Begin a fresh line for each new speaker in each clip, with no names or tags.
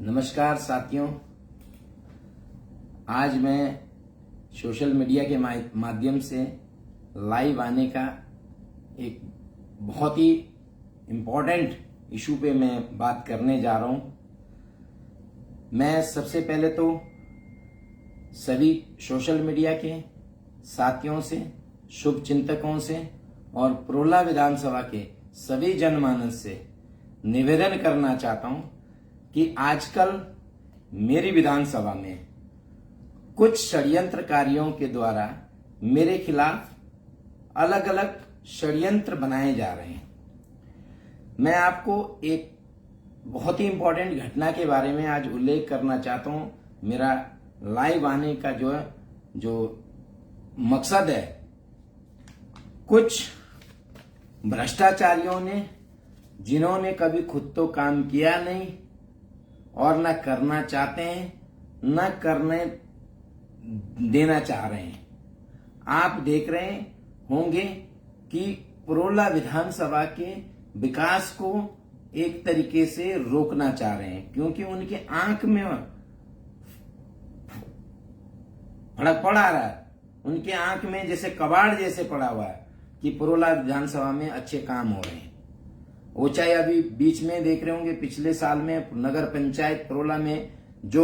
नमस्कार साथियों, आज मैं सोशल मीडिया के माध्यम से लाइव आने का एक बहुत ही इम्पोर्टेंट इशू पे मैं बात करने जा रहा हूं। मैं सबसे पहले तो सभी सोशल मीडिया के साथियों से, शुभ चिंतकों से और प्रोला विधानसभा के सभी जनमानस से निवेदन करना चाहता हूं कि आजकल मेरी विधानसभा में कुछ षड्यंत्रकारियों के द्वारा मेरे खिलाफ अलग अलग षड्यंत्र बनाए जा रहे हैं। मैं आपको एक बहुत ही इंपॉर्टेंट घटना के बारे में आज उल्लेख करना चाहता हूं। मेरा लाइव आने का जो मकसद है, कुछ भ्रष्टाचारियों ने, जिन्होंने कभी खुद तो काम किया नहीं और न करना चाहते हैं, न करने देना चाह रहे हैं। आप देख रहे होंगे कि प्रोला विधानसभा के विकास को एक तरीके से रोकना चाह रहे हैं, क्योंकि उनके आंख में फड़क पड़ा रहा है। उनके आंख में जैसे कबाड़ जैसे पड़ा हुआ है कि प्रोला विधानसभा में अच्छे काम हो रहे हैं। वो चाहे अभी बीच में देख रहे होंगे, पिछले साल में नगर पंचायत प्रोला में जो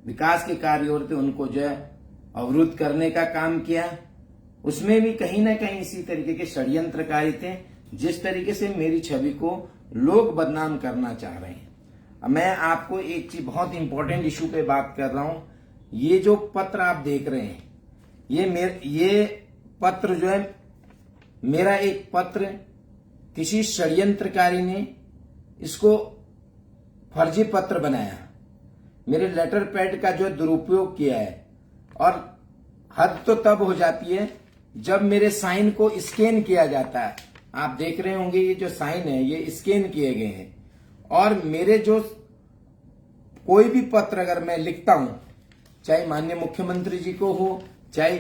विकास के कार्य हो रहे थे उनको जो है अवरुद्ध करने का काम किया, उसमें भी कहीं ना कहीं इसी तरीके के षड्यंत्रकारी थे, जिस तरीके से मेरी छवि को लोग बदनाम करना चाह रहे हैं। अब मैं आपको एक चीज, बहुत इंपॉर्टेंट इशू पे बात कर रहा हूं। ये जो पत्र आप देख रहे हैं, ये पत्र जो है, मेरा एक पत्र किसी षड्यंत्रकारी ने इसको फर्जी पत्र बनाया, मेरे लेटर पैड का जो दुरुपयोग किया है। और हद तो तब हो जाती है जब मेरे साइन को स्कैन किया जाता है। आप देख रहे होंगे ये जो साइन है ये स्कैन किए गए हैं। और मेरे जो कोई भी पत्र अगर मैं लिखता हूं, चाहे माननीय मुख्यमंत्री जी को हो, चाहे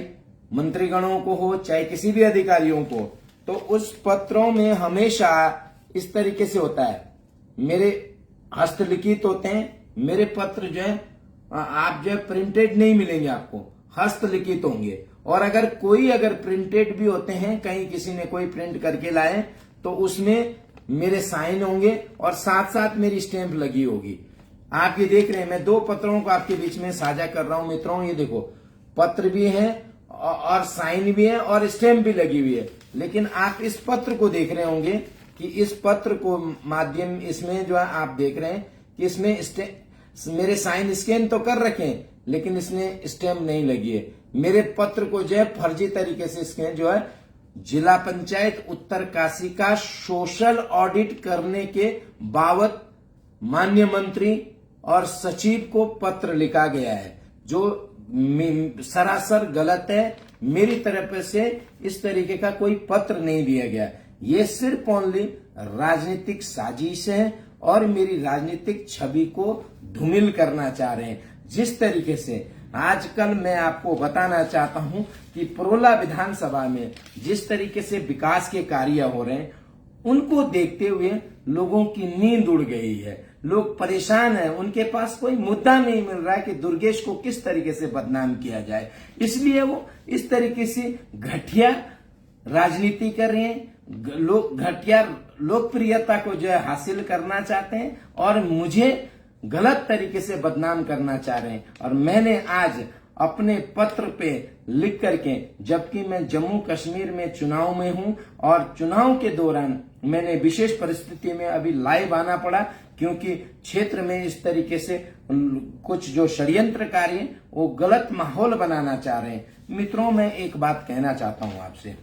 मंत्रीगणों को हो, चाहे किसी भी अधिकारियों को, तो उस पत्रों में हमेशा इस तरीके से होता है, मेरे हस्तलिखित होते हैं। मेरे पत्र जो है आप जो है प्रिंटेड नहीं मिलेंगे, आपको हस्तलिखित होंगे। और अगर प्रिंटेड भी होते हैं, कहीं किसी ने कोई प्रिंट करके लाए, तो उसमें मेरे साइन होंगे और साथ साथ मेरी स्टैंप लगी होगी। आप ये देख रहे हैं, मैं दो पत्रों को आपके बीच में साझा कर रहा हूं मित्रों। ये देखो, पत्र भी है और साइन भी है और स्टैंप भी लगी हुई है। लेकिन आप इस पत्र को देख रहे होंगे कि इस पत्र को माध्यम, इसमें जो है आप देख रहे हैं कि इसमें मेरे साइन स्कैन तो कर रखे हैं, लेकिन इसमें स्टैंप नहीं लगी है। मेरे पत्र को जो है फर्जी तरीके से स्कैन जो है जिला पंचायत उत्तरकाशी का सोशल ऑडिट करने के बाबत माननीय मंत्री और सचिव को पत्र लिखा गया है, जो सरासर गलत है। मेरी तरफ से इस तरीके का कोई पत्र नहीं दिया गया। ये सिर्फ ओनली राजनीतिक साजिश है और मेरी राजनीतिक छवि को धूमिल करना चाह रहे हैं। जिस तरीके से आजकल मैं आपको बताना चाहता हूं कि प्रोला विधानसभा में जिस तरीके से विकास के कार्य हो रहे हैं, उनको देखते हुए लोगों की नींद उड़ गई है। लोग परेशान हैं, उनके पास कोई मुद्दा नहीं मिल रहा है कि दुर्गेश को किस तरीके से बदनाम किया जाए। इसलिए वो इस तरीके से घटिया राजनीति कर रहे हैं, घटिया लोकप्रियता को जो है हासिल करना चाहते हैं और मुझे गलत तरीके से बदनाम करना चाह रहे हैं। और मैंने आज अपने पत्र पे लिख करके, जबकि मैं जम्मू कश्मीर में चुनाव में हूं और चुनाव के दौरान मैंने विशेष परिस्थिति में अभी लाइव आना पड़ा, क्योंकि क्षेत्र में इस तरीके से कुछ जो षड्यंत्रकारी हैं वो गलत माहौल बनाना चाह रहे हैं। मित्रों, मैं एक बात कहना चाहता हूं आपसे,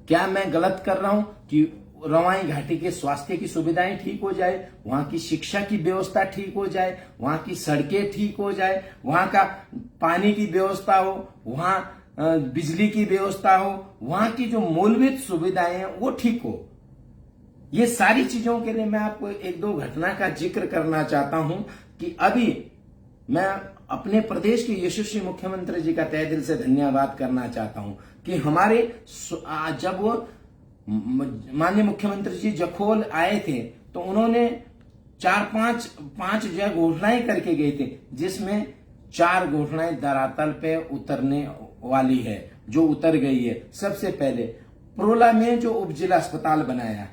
क्या मैं गलत कर रहा हूं कि रवाई घाटी के स्वास्थ्य की सुविधाएं ठीक हो जाए, वहां की शिक्षा की व्यवस्था ठीक हो जाए, वहां की सड़कें ठीक हो जाए, वहां का पानी की व्यवस्था हो, वहां बिजली की व्यवस्था हो, वहां की जो मूलभूत सुविधाएं हैं वो ठीक हो? ये सारी चीजों के लिए मैं आपको एक दो घटना का जिक्र करना चाहता हूं कि अभी मैं अपने प्रदेश के यशस्वी मुख्यमंत्री जी का तहे दिल से धन्यवाद करना चाहता हूं कि जब वो माननीय मुख्यमंत्री जी जखोल आए थे तो उन्होंने चार पांच जो है घोषणाएं करके गए थे, जिसमें 4 घोषणाएं धरातल पे उतरने वाली है, जो उतर गई है। सबसे पहले प्रोला में जो उप जिला अस्पताल बनाया,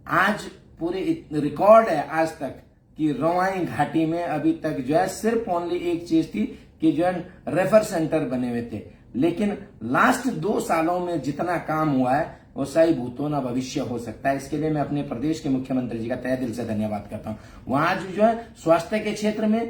आज पूरे रिकॉर्ड है आज तक कि रवाई घाटी में अभी तक जो है सिर्फ ओनली एक चीज थी कि जो है रेफर सेंटर बने हुए थे, लेकिन लास्ट 2 सालों में जितना काम हुआ है वो सही भूतो ना भविष्य हो सकता है। इसके लिए मैं अपने प्रदेश के मुख्यमंत्री जी का तहे दिल से धन्यवाद करता हूं। वहां जो है स्वास्थ्य के क्षेत्र में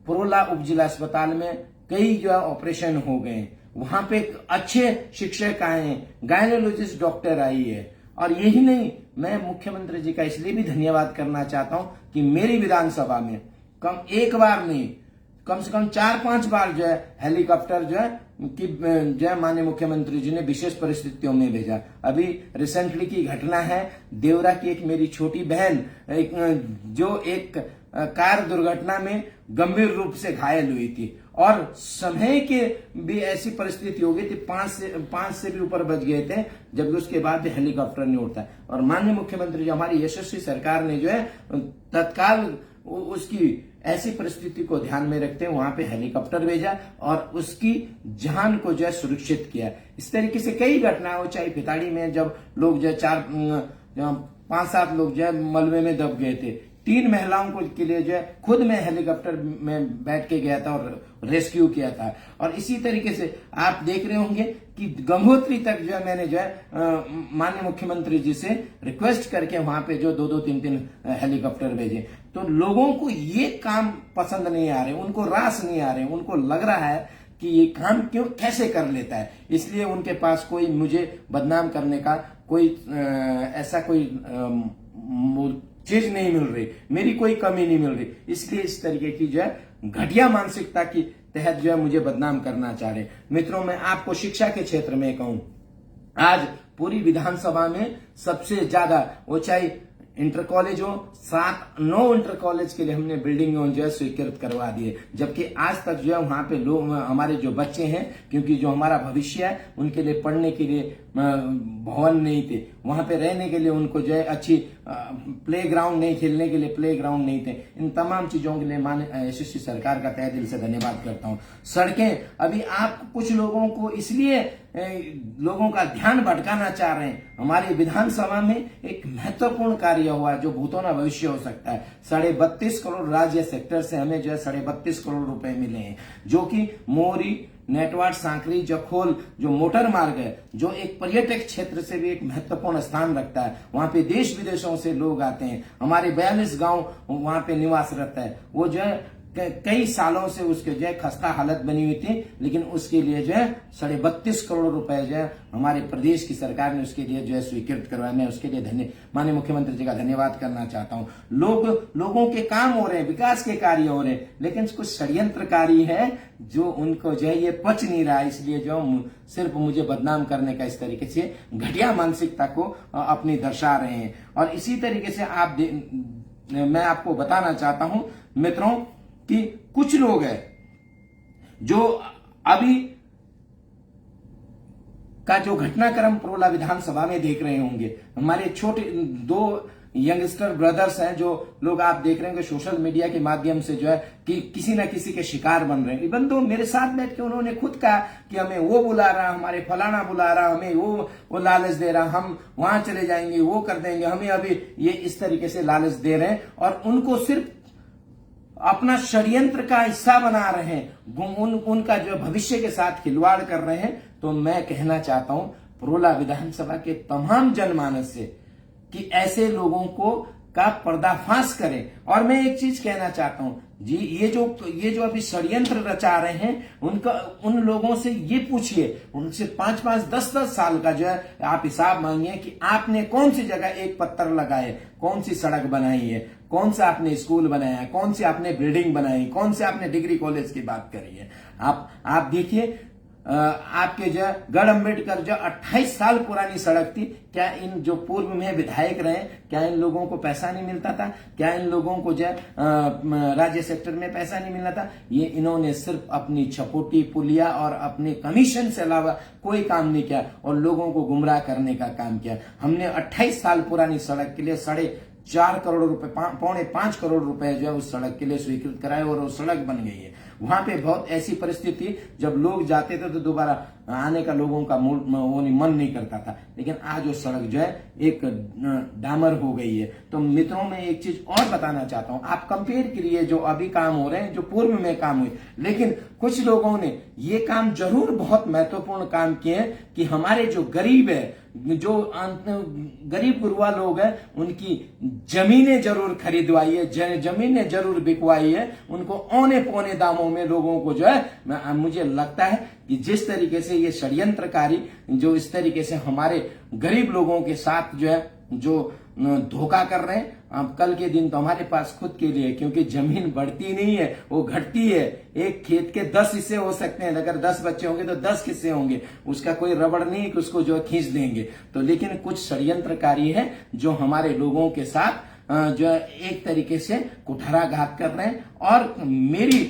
प्रोला उप जिला अस्पताल में कई जो है ऑपरेशन हो गए, वहां पे अच्छे शिक्षक आए हैं, गायनोलॉजिस्ट डॉक्टर आई है। और यही नहीं, मैं मुख्यमंत्री जी का इसलिए भी धन्यवाद करना चाहता हूं कि मेरी विधानसभा में एक बार नहीं, कम से कम 4-5 बार जो है हेलीकॉप्टर जो है कि जो है माननीय मुख्यमंत्री जी ने विशेष परिस्थितियों में भेजा। अभी रिसेंटली की घटना है, देवरा की एक मेरी छोटी बहन जो एक कार दुर्घटना में गंभीर रूप से घायल हुई थी और समय के भी ऐसी परिस्थिति हो गई थी, 5 से भी ऊपर बच गए थे, जबकि उसके बाद भी हेलीकॉप्टर नहीं उड़ता। और माननीय मुख्यमंत्री जी, हमारी यशस्वी सरकार ने जो है तत्काल उसकी ऐसी परिस्थिति को ध्यान में रखते हुए वहां पे हेलीकॉप्टर भेजा और उसकी जान को जो है सुरक्षित किया। इस तरीके से कई घटनाएं हो, चाहे पिताड़ी में जब लोग जो 5-7 लोग जो है मलबे में दब गए थे, 3 महिलाओं को के लिए जो है खुद मैं हेलीकॉप्टर में बैठ के गया था और रेस्क्यू किया था। और इसी तरीके से आप देख रहे होंगे कि गंगोत्री तक जो है मैंने जो है माननीय मुख्यमंत्री जी से रिक्वेस्ट करके वहां पे जो 2-2, 3-3 हेलीकॉप्टर भेजे। तो लोगों को ये काम पसंद नहीं आ रहे, उनको रास नहीं आ रहे, उनको लग रहा है कि ये काम क्यों कैसे कर लेता है, इसलिए उनके पास कोई मुझे बदनाम करने का कोई ऐसा कोई चीज नहीं मिल रही, मेरी कोई कमी नहीं मिल रही, इसलिए इस तरीके की जो है घटिया मानसिकता की तहत जो है मुझे बदनाम करना चाह रहे। मित्रों, मैं आपको शिक्षा के क्षेत्र में कहूं, आज पूरी विधानसभा में सबसे ज्यादा वो चाहे इंटर कॉलेज हो, 7-9 इंटर कॉलेज के लिए हमने बिल्डिंग जो है स्वीकृत करवा दिए, जबकि आज तक जो है वहां पे लोग हमारे जो बच्चे हैं, क्योंकि जो हमारा भविष्य है उनके लिए पढ़ने के लिए भवन नहीं थे, वहां पे रहने के लिए उनको जो है अच्छी प्लेग्राउंड नहीं, खेलने के लिए प्लेग्राउंड नहीं थे। इन तमाम चीजों के लिए माननीय यशस्वी सरकार का तहे दिल से धन्यवाद करता हूं। सड़कें, अभी आप कुछ लोगों को इसलिए लोगों का ध्यान भटकाना चाह रहे हैं, हमारी विधानसभा में एक महत्वपूर्ण कार्य हुआ जो भूतों भविष्य हो सकता है। 32.5 करोड़ राज्य सेक्टर से हमें जो है 32.5 करोड़ रुपए मिले हैं, जो कि मोरी, नेटवाट, सांकरी, जखोल जो मोटर मार्ग है, जो एक पर्यटक क्षेत्र से भी एक महत्वपूर्ण स्थान रखता है, वहां पे देश विदेशों से लोग आते हैं। हमारे 42 गांव वहां पे निवासरत है, वो जो है कई सालों से उसके जो है खस्ता हालत बनी हुई थी, लेकिन उसके लिए जो है 32.5 करोड़ रुपए जो है हमारे प्रदेश की सरकार ने उसके लिए जो है स्वीकृत करवाया। मैं उसके लिए माननीय मुख्यमंत्री जी का धन्यवाद करना चाहता हूं। लोगों के काम हो रहे हैं, विकास के कार्य हो रहे हैं, लेकिन कुछ षड्यंत्रकारी है जो उनको जो है ये पच नहीं रहा, इसलिए जो सिर्फ मुझे बदनाम करने का इस तरीके से घटिया मानसिकता को अपनी दर्शा रहे हैं। और इसी तरीके से मैं आपको बताना चाहता हूं मित्रों कि कुछ लोग हैं जो अभी का जो घटनाक्रम प्रोला विधानसभा में देख रहे होंगे, हमारे छोटे 2 यंगस्टर ब्रदर्स हैं जो लोग आप देख रहे होंगे सोशल मीडिया के माध्यम से जो है कि किसी ना किसी के शिकार बन रहे हैं। इवन तो मेरे साथ बैठ के उन्होंने खुद कहा कि हमें वो बुला रहा, हमारे फलाना बुला रहा, हमें वो लालच दे रहा, हम वहां चले जाएंगे, वो कर देंगे, हमें अभी ये इस तरीके से लालच दे रहे हैं और उनको सिर्फ अपना षड्यंत्र का हिस्सा बना रहे हैं, उनका जो भविष्य के साथ खिलवाड़ कर रहे हैं। तो मैं कहना चाहता हूं प्रोला विधानसभा के तमाम जनमानस से कि ऐसे लोगों को का पर्दाफाश करें। और मैं एक चीज कहना चाहता हूं जी, ये जो अभी षड्यंत्र रचा रहे हैं उन लोगों से ये पूछिए, उनसे 5-5, 10-10 साल का जो है आप हिसाब मांगिए कि आपने कौन सी जगह एक पत्थर लगाए, कौन सी सड़क बनाई है, कौन सा आपने स्कूल बनाया, कौन सी आपने बिल्डिंग बनाई, कौन से आपने डिग्री कॉलेज की बात करी है। आप देखिए, आपके जो गढ़ अम्बेडकर जो 28 साल पुरानी सड़क थी, क्या इन जो पूर्व में विधायक रहे, क्या इन लोगों को पैसा नहीं मिलता था? क्या इन लोगों को जो राज्य सेक्टर में पैसा नहीं मिलता था? ये इन्होंने सिर्फ अपनी छपोटी पुलिया और अपने कमीशन से अलावा कोई काम नहीं किया और लोगों को गुमराह करने का काम किया। हमने 28 साल पुरानी सड़क के लिए 4 करोड़ रुपए, 4.5 करोड़ रुपए जो है उस सड़क के लिए स्वीकृत कराए और वो सड़क बन गई है। वहां पे बहुत ऐसी परिस्थिति जब लोग जाते थे तो दोबारा आने का लोगों का मन नहीं करता था, लेकिन आज वो सड़क जो है एक डामर हो गई है। तो मित्रों, मैं एक चीज और बताना चाहता हूं, आप कंपेयर करिए जो अभी काम हो रहे हैं, जो पूर्व में काम हुए, लेकिन कुछ लोगों ने ये काम जरूर बहुत महत्वपूर्ण काम किए हैं कि हमारे जो गरीब है, जो गरीब गुरुआ लोग हैं, उनकी जमीनें जरूर खरीदवाई है, जमीनें जरूर बिकवाई है, उनको औने पौने दामों में लोगों को जो है, मुझे लगता है कि जिस तरीके से ये षड्यंत्रकारी जो इस तरीके से हमारे गरीब लोगों के साथ जो है जो धोखा कर रहे हैं, अब कल के दिन तो हमारे पास खुद के लिए, क्योंकि जमीन बढ़ती नहीं है, वो घटती है। एक खेत के 10 हिस्से हो सकते हैं, अगर 10 बच्चे होंगे तो 10 हिस्से होंगे, उसका कोई रबड़ नहीं कि उसको जो है खींच देंगे। तो लेकिन कुछ षड्यंत्रकारी है जो हमारे लोगों के साथ जो है एक तरीके से कुठाराघात कर रहे हैं और मेरी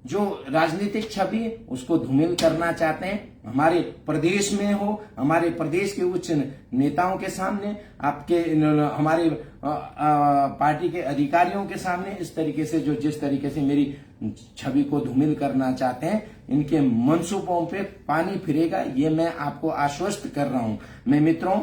जो राजनीतिक छवि उसको धूमिल करना चाहते हैं। हमारे प्रदेश में हो, हमारे प्रदेश के उच्च नेताओं के सामने, आपके हमारे पार्टी के अधिकारियों के सामने इस तरीके से जो जिस तरीके से मेरी छवि को धूमिल करना चाहते हैं, इनके मंसूबों पे पानी फिरेगा, ये मैं आपको आश्वस्त कर रहा हूं। मैं मित्रों,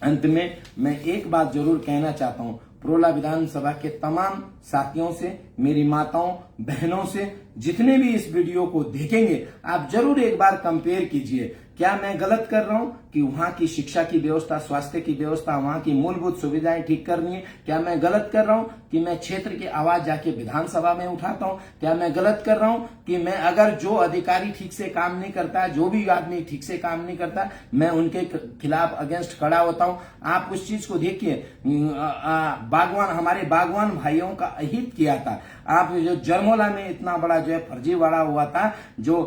अंत में मैं एक बात जरूर कहना चाहता हूं, प्रोला विधानसभा के तमाम साथियों से, मेरी माताओं बहनों से, जितने भी इस वीडियो को देखेंगे, आप जरूर एक बार कंपेयर कीजिए, क्या मैं गलत कर रहा हूं कि वहां की शिक्षा की व्यवस्था, स्वास्थ्य की व्यवस्था, वहां की मूलभूत सुविधाएं ठीक करनी है? क्या मैं गलत कर रहा हूं कि मैं क्षेत्र की आवाज जाके विधानसभा में उठाता हूं? क्या मैं गलत कर रहा हूं कि मैं अगर जो अधिकारी ठीक से काम नहीं करता, जो भी आदमी ठीक से काम नहीं करता, मैं उनके खिलाफ अगेंस्ट खड़ा होता हूं? आप उस चीज को देखिए, हमारे बागवान भाइयों का अहित किया था। आप जो जरमोला में इतना बड़ा जो है फर्जीवाड़ा हुआ था, जो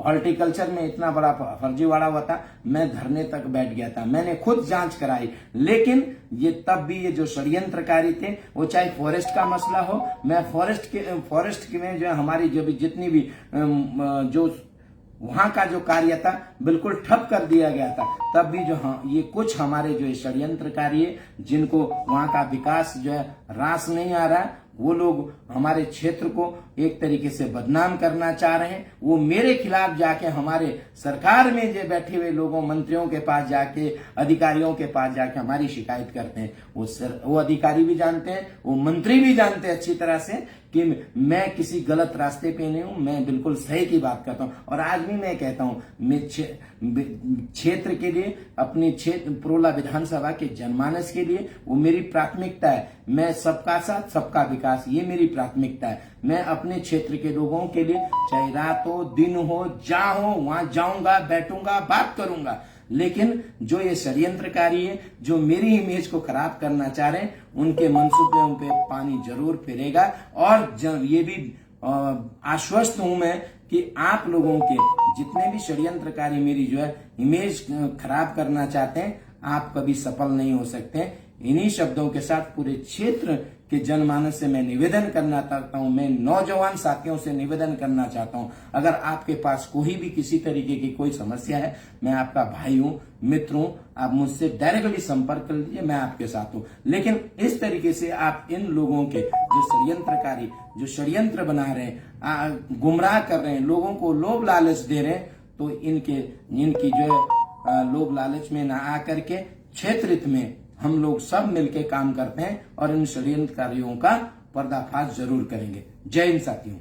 हॉर्टिकल्चर में इतना बड़ा फर्जीवाड़ा हुआ था, मैं धरने तक बैठ गया था, मैंने खुद जांच कराई। लेकिन ये तब भी ये जो षड्यंत्रकारी थे, वो चाहे फॉरेस्ट का मसला हो, मैं फॉरेस्ट में जो है हमारी जो भी जितनी भी जो वहां का जो कार्य था बिल्कुल ठप कर दिया गया था। तब भी जो ये कुछ हमारे जो षड्यंत्रकारी है, जिनको वहां का विकास जो है रास नहीं आ रहा, वो लोग हमारे क्षेत्र को एक तरीके से बदनाम करना चाह रहे हैं। वो मेरे खिलाफ जाके हमारे सरकार में जो बैठे हुए लोगों, मंत्रियों के पास जाके, अधिकारियों के पास जाके हमारी शिकायत करते हैं। वो अधिकारी भी जानते हैं, वो मंत्री भी जानते हैं अच्छी तरह से कि मैं किसी गलत रास्ते पे नहीं हूं, मैं बिल्कुल सही की बात करता हूं। और आज भी मैं कहता हूं, मैं क्षेत्र के लिए, अपने क्षेत्र प्रोला विधानसभा के जनमानस के लिए वो मेरी प्राथमिकता है। मैं सबका साथ सबका विकास, ये मेरी प्राथमिकता है। मैं अपने क्षेत्र के लोगों के लिए चाहे रात हो, दिन हो, जहां हो वहां जाऊंगा, बैठूंगा, बात करूंगा। लेकिन जो ये षड्यंत्रकारी है, जो मेरी इमेज को खराब करना चाह रहे हैं, उनके मंसूबों पे पानी जरूर फिरेगा। और ये भी आश्वस्त हूं मैं कि आप लोगों के जितने भी षड्यंत्रकारी मेरी जो है इमेज खराब करना चाहते हैं, आप कभी सफल नहीं हो सकते। इन्हीं शब्दों के साथ पूरे क्षेत्र के जनमानस से मैं निवेदन करना चाहता हूं, मैं नौजवान साथियों से निवेदन करना चाहता हूं, अगर आपके पास कोई भी किसी तरीके की कोई समस्या है, मैं आपका भाई हूं, मित्र हूं, आप मुझसे डायरेक्टली संपर्क कर लीजिए, मैं आपके साथ हूं। लेकिन इस तरीके से आप इन लोगों के जो षड्यंत्रकारी, जो षड्यंत्र बना रहे हैं, गुमराह कर रहे हैं, लोगों को लोभ लालच दे रहे हैं, तो इनकी जो लोभ लालच में ना आकर के क्षेत्र में हम लोग सब मिलकर काम करते हैं और इन षड्यंत्रकारियों का पर्दाफाश जरूर करेंगे। जय हिंद साथियों।